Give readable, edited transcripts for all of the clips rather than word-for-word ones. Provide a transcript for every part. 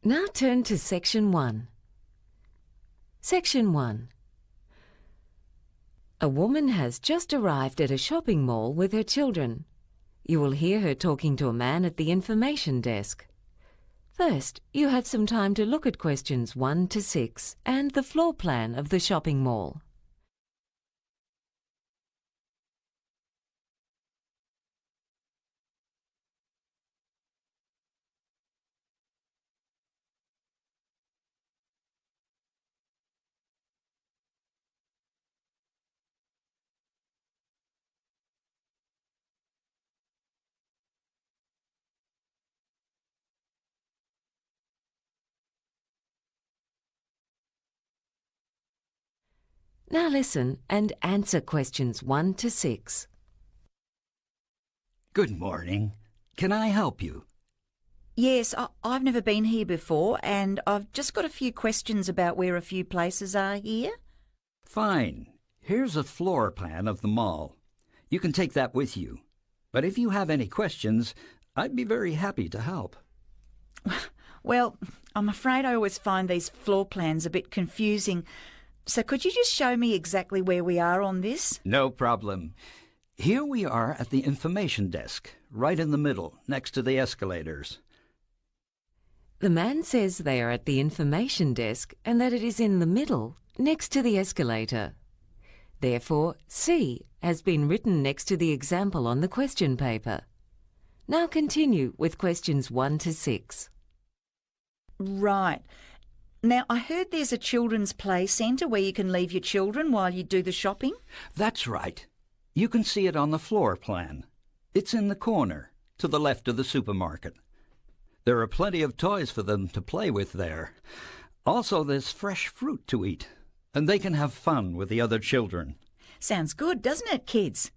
Now turn to Section 1. Section 1. A woman has just arrived at a shopping mall with her children. You will hear her talking to a man at the information desk. First, you have some time to look at questions 1 to 6 and the floor plan of the shopping mall. Now listen and answer questions 1 to 6. Good morning. Can I help you? Yes, I've never been here before and I've just got a few questions about where a few places are here. Fine. Here's a floor plan of the mall. You can take that with you. But if you have any questions, I'd be very happy to help. Well, I'm afraid I always find these floor plans a bit confusing. So could you just show me exactly where we are on this? No problem. Here we are at the information desk, right in the middle, next to the escalators. The man says they are at the information desk and that it is in the middle, next to the escalator. Therefore, C has been written next to the example on the question paper. Now continue with questions 1 to 6. Right. Now, I heard there's a children's play centre where you can leave your children while you do the shopping. That's right. You can see it on the floor plan. It's in the corner, to the left of the supermarket. There are plenty of toys for them to play with there. Also, there's fresh fruit to eat, and they can have fun with the other children. Sounds good, doesn't it, kids?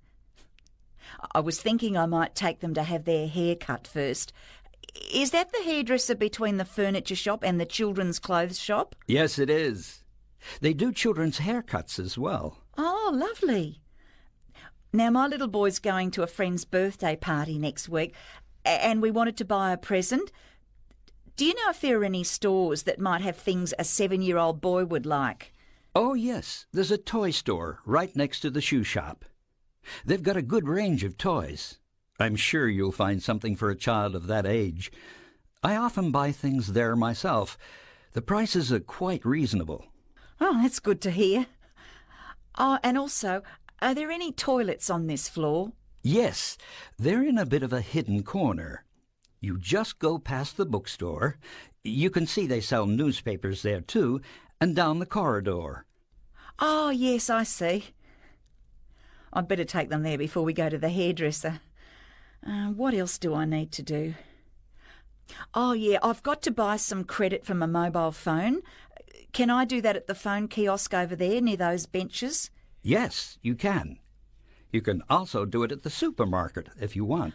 I was thinking I might take them to have their hair cut first. Is that the hairdresser between the furniture shop and the children's clothes shop? Yes, it is. They do children's haircuts as well. Oh, lovely. Now, my little boy's going to a friend's birthday party next week, and we wanted to buy a present. Do you know if there are any stores that might have things a 7-year-old boy would like? Oh, yes. There's a toy store right next to the shoe shop. They've got a good range of toys. I'm sure you'll find something for a child of that age. I often buy things there myself. The prices are quite reasonable. Oh, that's good to hear. Oh, and also, are there any toilets on this floor? Yes, they're in a bit of a hidden corner. You just go past the bookstore. You can see they sell newspapers there too, and down the corridor. Oh, yes, I see. I'd better take them there before we go to the hairdresser. What else do I need to do? Oh, yeah, I've got to buy some credit for my mobile phone. Can I do that at the phone kiosk over there near those benches? Yes, you can. You can also do it at the supermarket if you want.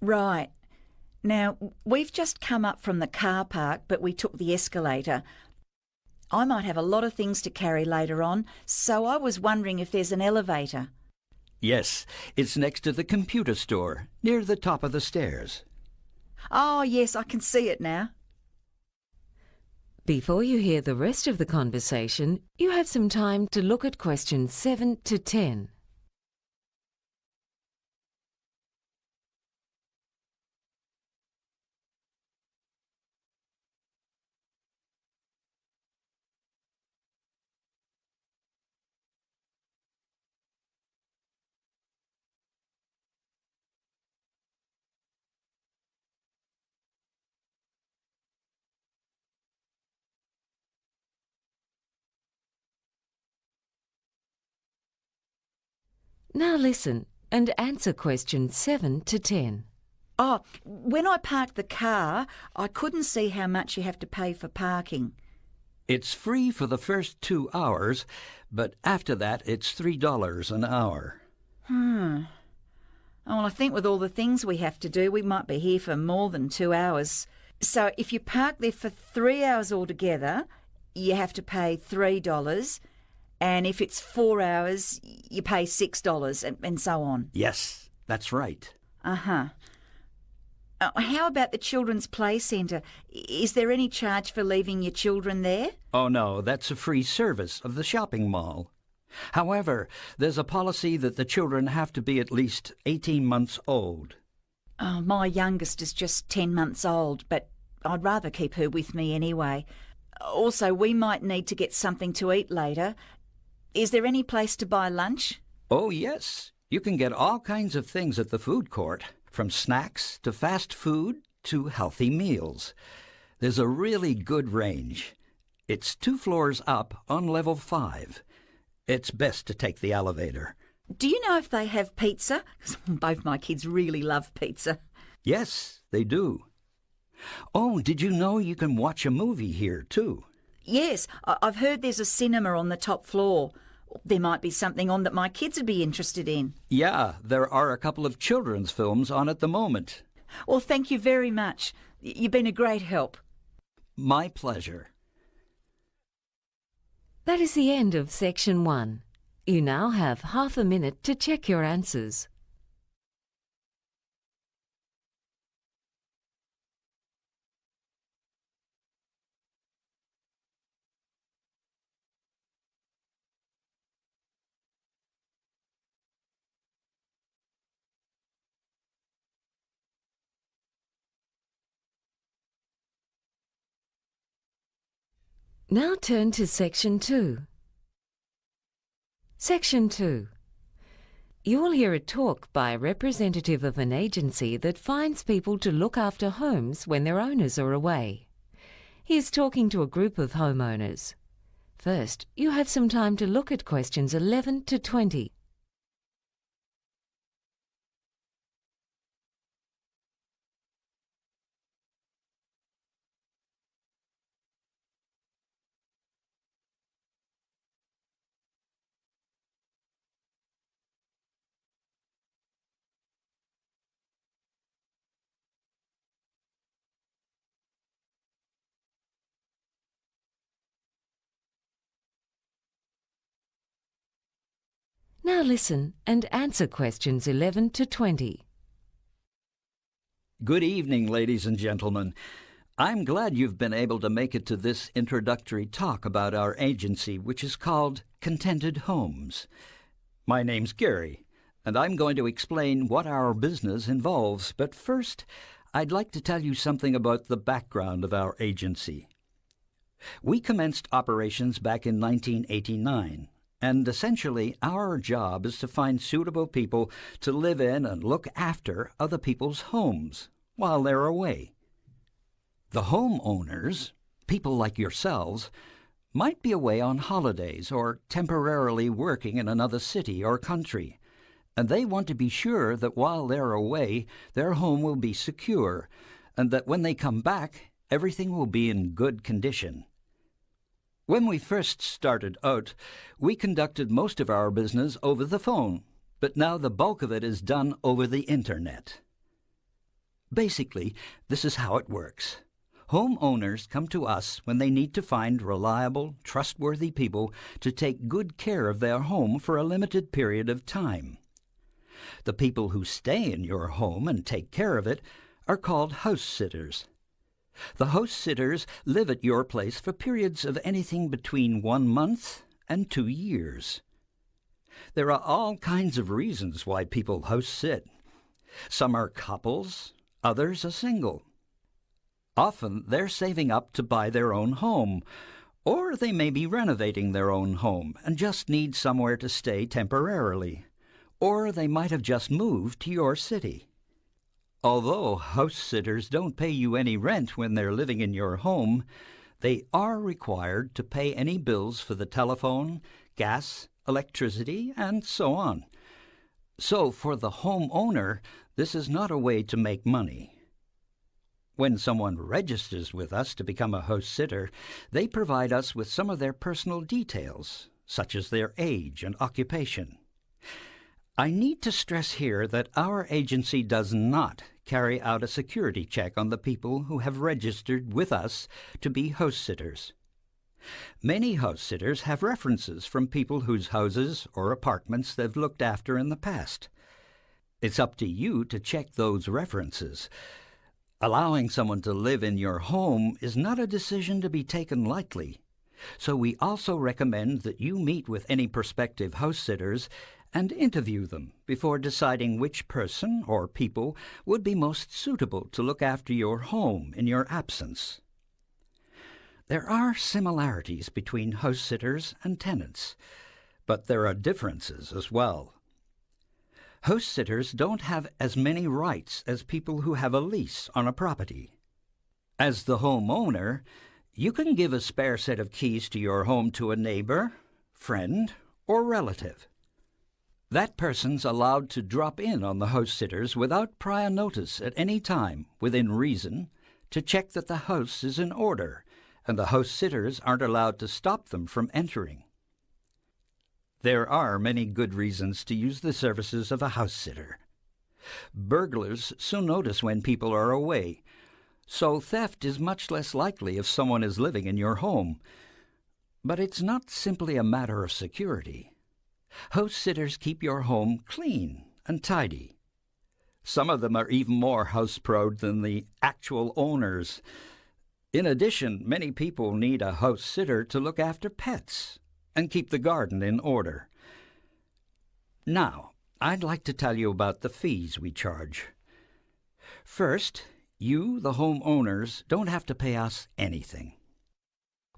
Right. Now, we've just come up from the car park, but we took the escalator. I might have a lot of things to carry later on, so I was wondering if there's an elevator. Yes, it's next to the computer store, near the top of the stairs. Oh, yes, I can see it now. Before you hear the rest of the conversation, you have some time to look at questions 7 to 10. Now listen and answer questions 7 to 10. Oh, when I parked the car, I couldn't see how much you have to pay for parking. It's free for the first 2 hours, but after that it's $3 an hour. Oh, well, I think with all the things we have to do, we might be here for more than 2 hours. So if you park there for 3 hours altogether, you have to pay $3. And if it's 4 hours, you pay $6 and so on. Yes, that's right. Uh-huh. How about the Children's Play Centre? Is there any charge for leaving your children there? Oh no, that's a free service of the shopping mall. However, there's a policy that the children have to be at least 18 months old. Oh, my youngest is just 10 months old, but I'd rather keep her with me anyway. Also, we might need to get something to eat later. Is there any place to buy lunch? Oh yes, you can get all kinds of things at the food court, from snacks to fast food to healthy meals. There's a really good range. It's 2 floors up on level 5. It's best to take the elevator. Do you know if they have pizza? 'Cause both my kids really love pizza. Yes, they do. Oh, did you know you can watch a movie here, too? Yes, I've heard there's a cinema on the top floor. There might be something on that my kids would be interested in. Yeah, there are a couple of children's films on at the moment. Well, thank you very much. You've been a great help. My pleasure. That is the end of section 1. You now have half a minute to check your answers. Now turn to section 2. Section 2. You will hear a talk by a representative of an agency that finds people to look after homes when their owners are away. He is talking to a group of homeowners. First, you have some time to look at questions 11 to 20. Now listen and answer questions 11 to 20. Good evening, ladies and gentlemen. I'm glad you've been able to make it to this introductory talk about our agency, which is called Contented Homes. My name's Gary, and I'm going to explain what our business involves. But first, I'd like to tell you something about the background of our agency. We commenced operations back in 1989. And essentially, our job is to find suitable people to live in and look after other people's homes while they're away. The homeowners, people like yourselves, might be away on holidays or temporarily working in another city or country, and they want to be sure that while they're away, their home will be secure, and that when they come back, everything will be in good condition. When we first started out, we conducted most of our business over the phone, but now the bulk of it is done over the Internet. Basically, this is how it works. Homeowners come to us when they need to find reliable, trustworthy people to take good care of their home for a limited period of time. The people who stay in your home and take care of it are called house sitters. The house sitters live at your place for periods of anything between 1 month and 2 years. There are all kinds of reasons why people house sit. Some are couples, others are single. Often they're saving up to buy their own home, or they may be renovating their own home and just need somewhere to stay temporarily, or they might have just moved to your city. Although house sitters don't pay you any rent when they're living in your home, they are required to pay any bills for the telephone, gas, electricity, and so on. So for the homeowner, this is not a way to make money. When someone registers with us to become a house sitter, they provide us with some of their personal details, such as their age and occupation. I need to stress here that our agency does not carry out a security check on the people who have registered with us to be house sitters. Many house sitters have references from people whose houses or apartments they've looked after in the past. It's up to you to check those references. Allowing someone to live in your home is not a decision to be taken lightly. So we also recommend that you meet with any prospective house sitters and interview them before deciding which person or people would be most suitable to look after your home in your absence. There are similarities between house sitters and tenants, but there are differences as well. House sitters don't have as many rights as people who have a lease on a property. As the homeowner, you can give a spare set of keys to your home to a neighbor, friend, or relative. That person's allowed to drop in on the house sitters without prior notice at any time, within reason, to check that the house is in order, and the house sitters aren't allowed to stop them from entering. There are many good reasons to use the services of a house sitter. Burglars soon notice when people are away, so theft is much less likely if someone is living in your home. But it's not simply a matter of security. House sitters keep your home clean and tidy. Some of them are even more house-proud than the actual owners. In addition, many people need a house sitter to look after pets and keep the garden in order. Now, I'd like to tell you about the fees we charge. First, you, the homeowners, don't have to pay us anything.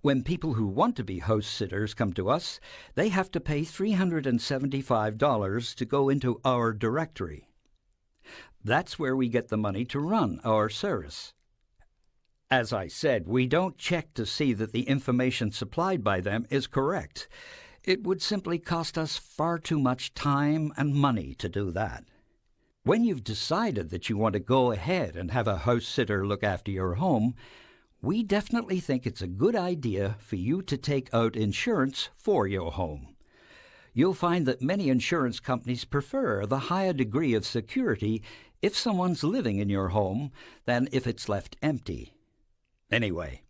When people who want to be house sitters come to us, they have to pay $375 to go into our directory. That's where we get the money to run our service. As I said, we don't check to see that the information supplied by them is correct. It would simply cost us far too much time and money to do that. When you've decided that you want to go ahead and have a house sitter look after your home, we definitely think it's a good idea for you to take out insurance for your home. You'll find that many insurance companies prefer the higher degree of security if someone's living in your home than if it's left empty. Anyway,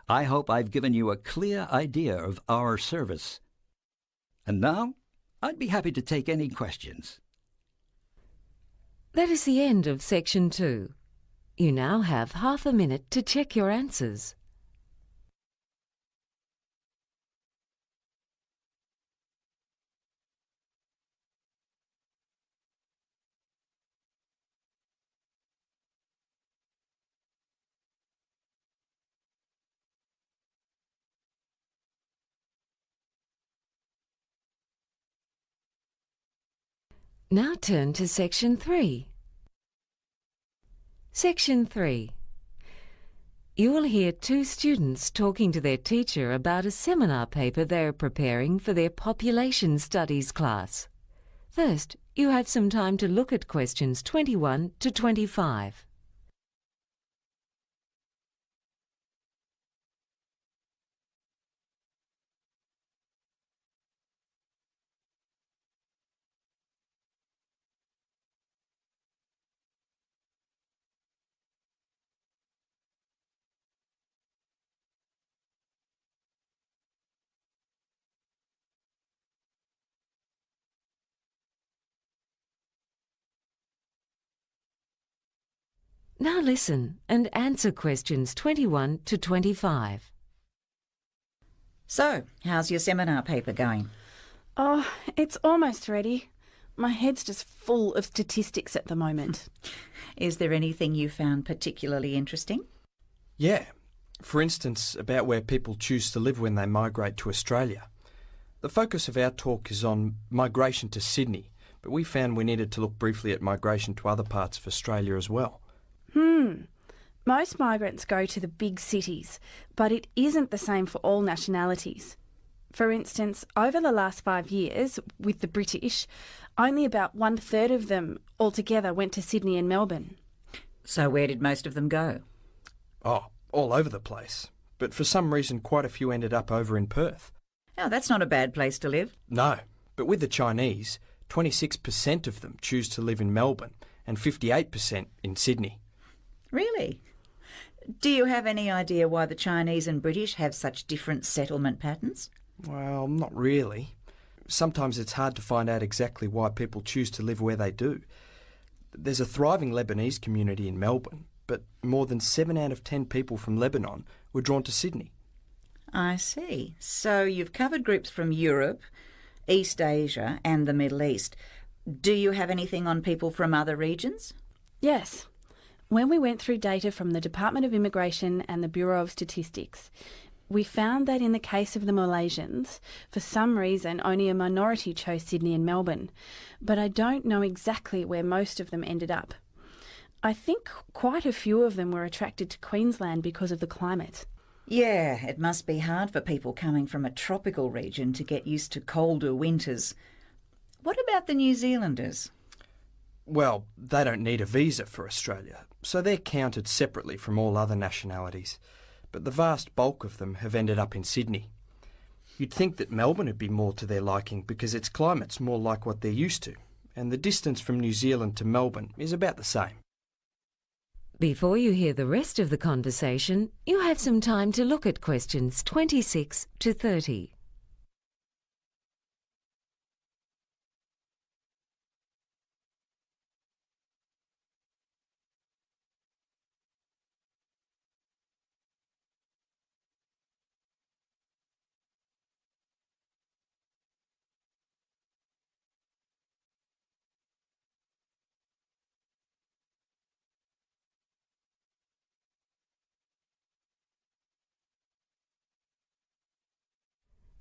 I hope I've given you a clear idea of our service. And now, I'd be happy to take any questions. That is the end of section 2. You now have half a minute to check your answers. Now turn to section 3. Section 3. You will hear 2 students talking to their teacher about a seminar paper they are preparing for their population studies class. First, you have some time to look at questions 21 to 25. Now listen and answer questions 21 to 25. So, how's your seminar paper going? Oh, it's almost ready. My head's just full of statistics at the moment. Is there anything you found particularly interesting? Yeah. For instance, about where people choose to live when they migrate to Australia. The focus of our talk is on migration to Sydney, but we found we needed to look briefly at migration to other parts of Australia as well. Most migrants go to the big cities, but it isn't the same for all nationalities. For instance, over the last 5 years, with the British, only about 1/3 of them altogether went to Sydney and Melbourne. So where did most of them go? Oh, all over the place. But for some reason, quite a few ended up over in Perth. Oh, that's not a bad place to live. No, but with the Chinese, 26% of them choose to live in Melbourne and 58% in Sydney. Really? Do you have any idea why the Chinese and British have such different settlement patterns? Well, not really. Sometimes it's hard to find out exactly why people choose to live where they do. There's a thriving Lebanese community in Melbourne, but more than 7 out of 10 people from Lebanon were drawn to Sydney. I see. So you've covered groups from Europe, East Asia and the Middle East. Do you have anything on people from other regions? Yes. When we went through data from the Department of Immigration and the Bureau of Statistics, we found that in the case of the Malaysians, for some reason only a minority chose Sydney and Melbourne, but I don't know exactly where most of them ended up. I think quite a few of them were attracted to Queensland because of the climate. Yeah, it must be hard for people coming from a tropical region to get used to colder winters. What about the New Zealanders? Well, they don't need a visa for Australia, so they're counted separately from all other nationalities. But the vast bulk of them have ended up in Sydney. You'd think that Melbourne would be more to their liking because its climate's more like what they're used to, and the distance from New Zealand to Melbourne is about the same. Before you hear the rest of the conversation, you have some time to look at questions 26 to 30.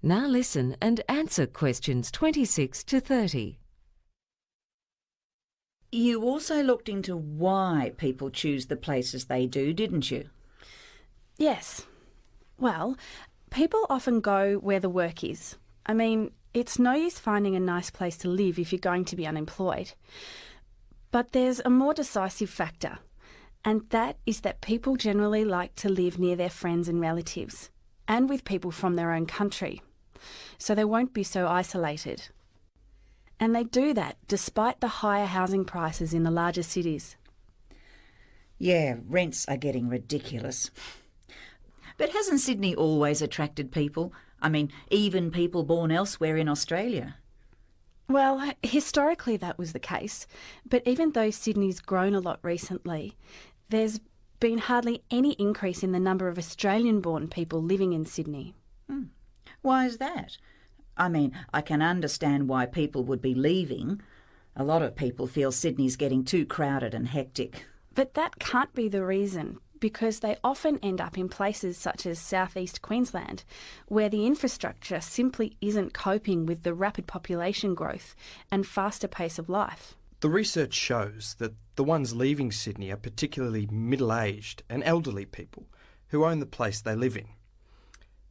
Now listen and answer questions 26 to 30. You also looked into why people choose the places they do, didn't you? Yes. Well, people often go where the work is. I mean, it's no use finding a nice place to live if you're going to be unemployed. But there's a more decisive factor, and that is that people generally like to live near their friends and relatives, and with people from their own country, so they won't be so isolated. And they do that despite the higher housing prices in the larger cities. Yeah, rents are getting ridiculous. But hasn't Sydney always attracted people? I mean, even people born elsewhere in Australia? Well, historically that was the case, but even though Sydney's grown a lot recently, there's been hardly any increase in the number of Australian-born people living in Sydney. Why is that? I mean, I can understand why people would be leaving. A lot of people feel Sydney's getting too crowded and hectic. But that can't be the reason, because they often end up in places such as southeast Queensland, where the infrastructure simply isn't coping with the rapid population growth and faster pace of life. The research shows that the ones leaving Sydney are particularly middle-aged and elderly people who own the place they live in.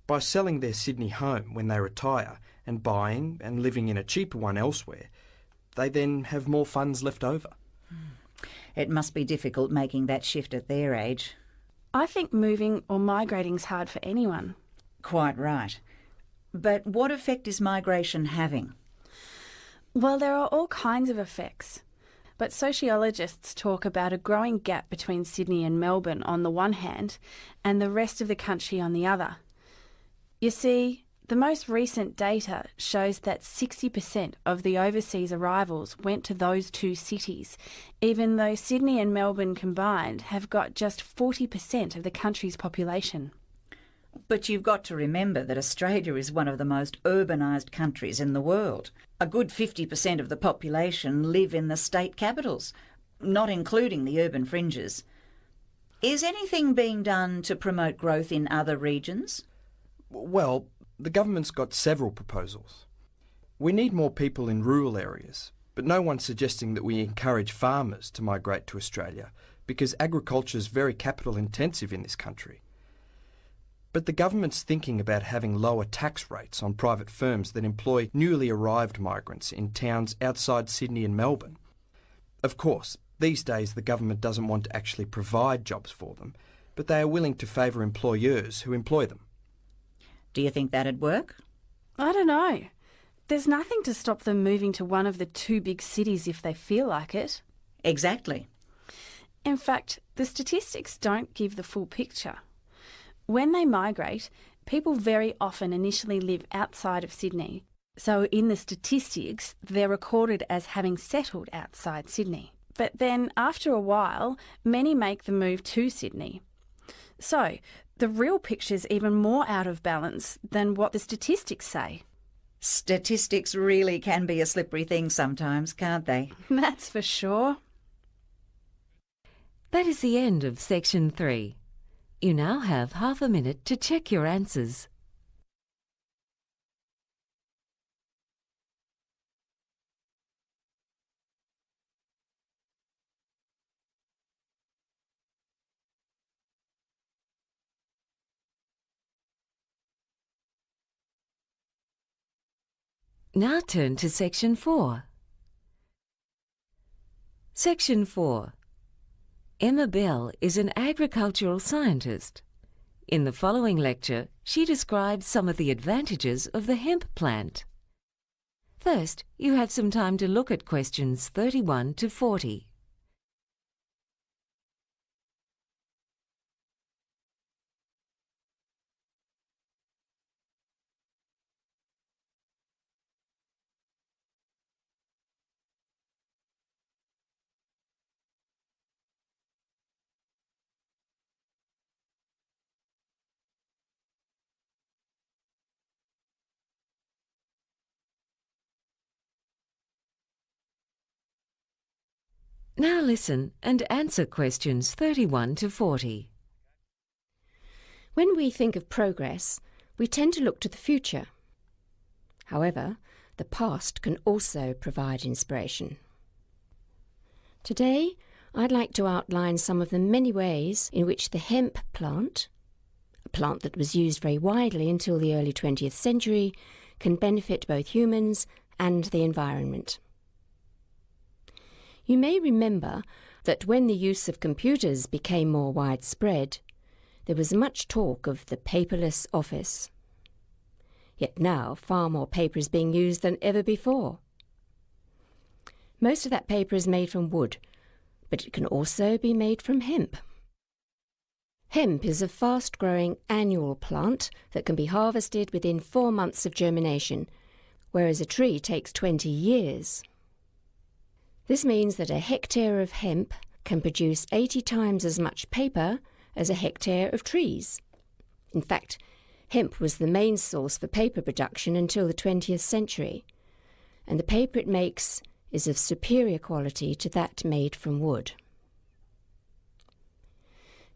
By selling their Sydney home when they retire and buying and living in a cheaper one elsewhere, they then have more funds left over. It must be difficult making that shift at their age. I think moving or migrating's hard for anyone. Quite right. But what effect is migration having? Well, there are all kinds of effects. But sociologists talk about a growing gap between Sydney and Melbourne on the one hand and the rest of the country on the other. You see, the most recent data shows that 60% of the overseas arrivals went to those two cities, even though Sydney and Melbourne combined have got just 40% of the country's population. But you've got to remember that Australia is one of the most urbanised countries in the world. A good 50% of the population live in the state capitals, not including the urban fringes. Is anything being done to promote growth in other regions? Well, the government's got several proposals. We need more people in rural areas, but no one's suggesting that we encourage farmers to migrate to Australia because agriculture is very capital intensive in this country. But the government's thinking about having lower tax rates on private firms that employ newly arrived migrants in towns outside Sydney and Melbourne. Of course, these days the government doesn't want to actually provide jobs for them, but they are willing to favour employers who employ them. Do you think that'd work? I don't know. There's nothing to stop them moving to one of the two big cities if they feel like it. Exactly. In fact, the statistics don't give the full picture. When they migrate, people very often initially live outside of Sydney. So in the statistics, they're recorded as having settled outside Sydney. but then after a while, many make the move to Sydney. So, the real picture's even more out of balance than what the statistics say. Statistics really can be a slippery thing sometimes, can't they? That's for sure. That is the end of section 3. You now have half a minute to check your answers. Now turn to section 4. Section 4. Emma Bell is an agricultural scientist. In the following lecture, she describes some of the advantages of the hemp plant. First, you have some time to look at questions 31 to 40. Now listen and answer questions 31 to 40. When we think of progress, we tend to look to the future. However, the past can also provide inspiration. Today, I'd like to outline some of the many ways in which the hemp plant, a plant that was used very widely until the early 20th century, can benefit both humans and the environment. You may remember that when the use of computers became more widespread, there was much talk of the paperless office. Yet now far more paper is being used than ever before. Most of that paper is made from wood, but it can also be made from hemp. Hemp is a fast-growing annual plant that can be harvested within 4 months of germination, whereas a tree takes 20 years. This means that a hectare of hemp can produce 80 times as much paper as a hectare of trees. In fact, hemp was the main source for paper production until the 20th century, and the paper it makes is of superior quality to that made from wood.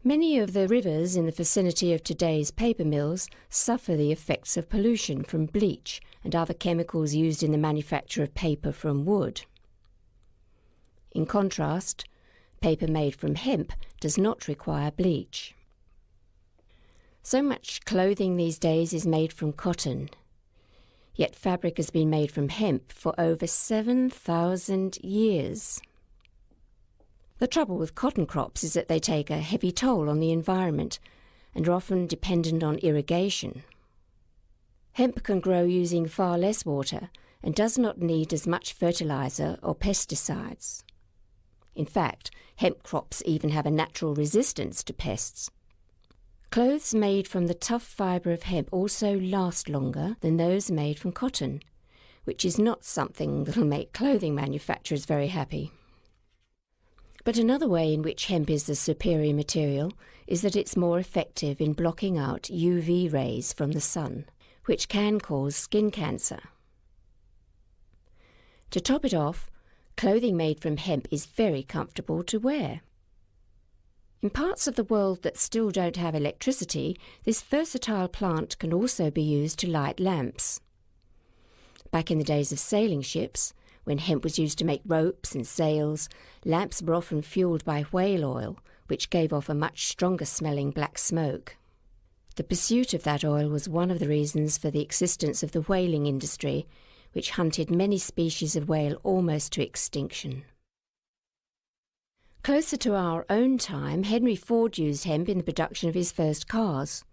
Many of the rivers in the vicinity of today's paper mills suffer the effects of pollution from bleach and other chemicals used in the manufacture of paper from wood. In contrast, paper made from hemp does not require bleach. So much clothing these days is made from cotton, yet fabric has been made from hemp for over 7,000 years. The trouble with cotton crops is that they take a heavy toll on the environment and are often dependent on irrigation. Hemp can grow using far less water and does not need as much fertilizer or pesticides. In fact, hemp crops even have a natural resistance to pests. Clothes made from the tough fibre of hemp also last longer than those made from cotton, which is not something that will make clothing manufacturers very happy. But another way in which hemp is the superior material is that it's more effective in blocking out UV rays from the sun, which can cause skin cancer. To top it off, clothing made from hemp is very comfortable to wear. In parts of the world that still don't have electricity, this versatile plant can also be used to light lamps. Back in the days of sailing ships, when hemp was used to make ropes and sails, lamps were often fueled by whale oil, which gave off a much stronger-smelling black smoke. The pursuit of that oil was one of the reasons for the existence of the whaling industry, which hunted many species of whale almost to extinction. Closer to our own time, Henry Ford used hemp in the production of his first cars.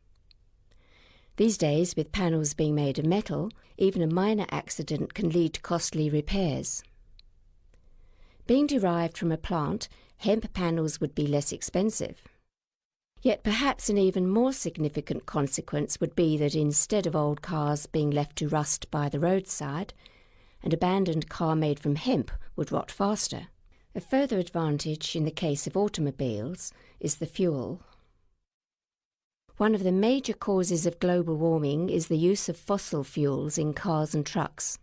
These days, with panels being made of metal, even a minor accident can lead to costly repairs. Being derived from a plant, hemp panels would be less expensive. Yet perhaps an even more significant consequence would be that instead of old cars being left to rust by the roadside, an abandoned car made from hemp would rot faster, A further advantage in the case of automobiles is the fuel. One of the major causes of global warming is the use of fossil fuels in cars and trucks.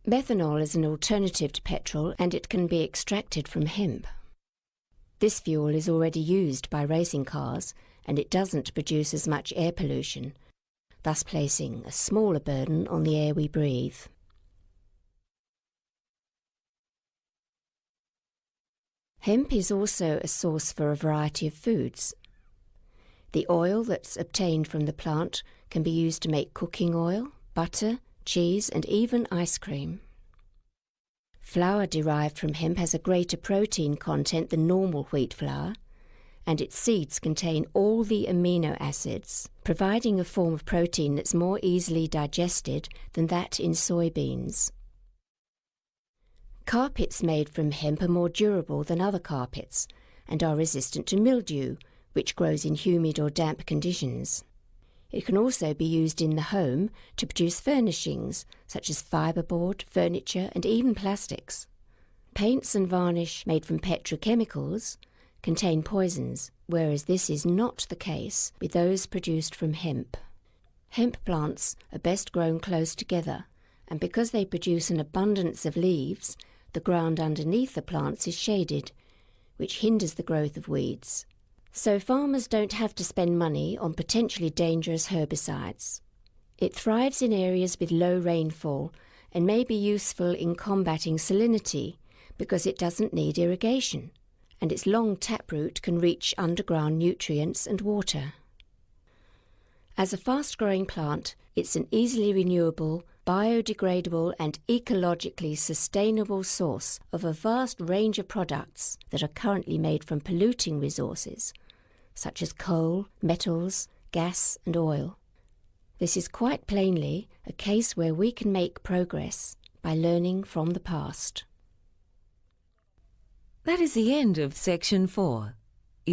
Methanol is an alternative to petrol, and it can be extracted from hemp. This fuel is already used by racing cars, and it doesn't produce as much air pollution, thus placing a smaller burden on the air we breathe. Hemp is also a source for a variety of foods. The oil that's obtained from the plant can be used to make cooking oil, butter, cheese, and even ice cream. Flour derived from hemp has a greater protein content than normal wheat flour, and its seeds contain all the amino acids, providing a form of protein that's more easily digested than that in soybeans. Carpets made from hemp are more durable than other carpets and are resistant to mildew, which grows in humid or damp conditions. It can also be used in the home to produce furnishings such as fibreboard, furniture, and even plastics. Paints and varnish made from petrochemicals contain poisons, whereas this is not the case with those produced from hemp. Hemp plants are best grown close together, and because they produce an abundance of leaves, the ground underneath the plants is shaded, which hinders the growth of weeds. So farmers don't have to spend money on potentially dangerous herbicides. It thrives in areas with low rainfall and may be useful in combating salinity because it doesn't need irrigation, and its long taproot can reach underground nutrients and water. As a fast-growing plant, it's an easily renewable, biodegradable and ecologically sustainable source of a vast range of products that are currently made from polluting resources, such as coal, metals, gas and oil. This is quite plainly a case where we can make progress by learning from the past. That is the end of section 4.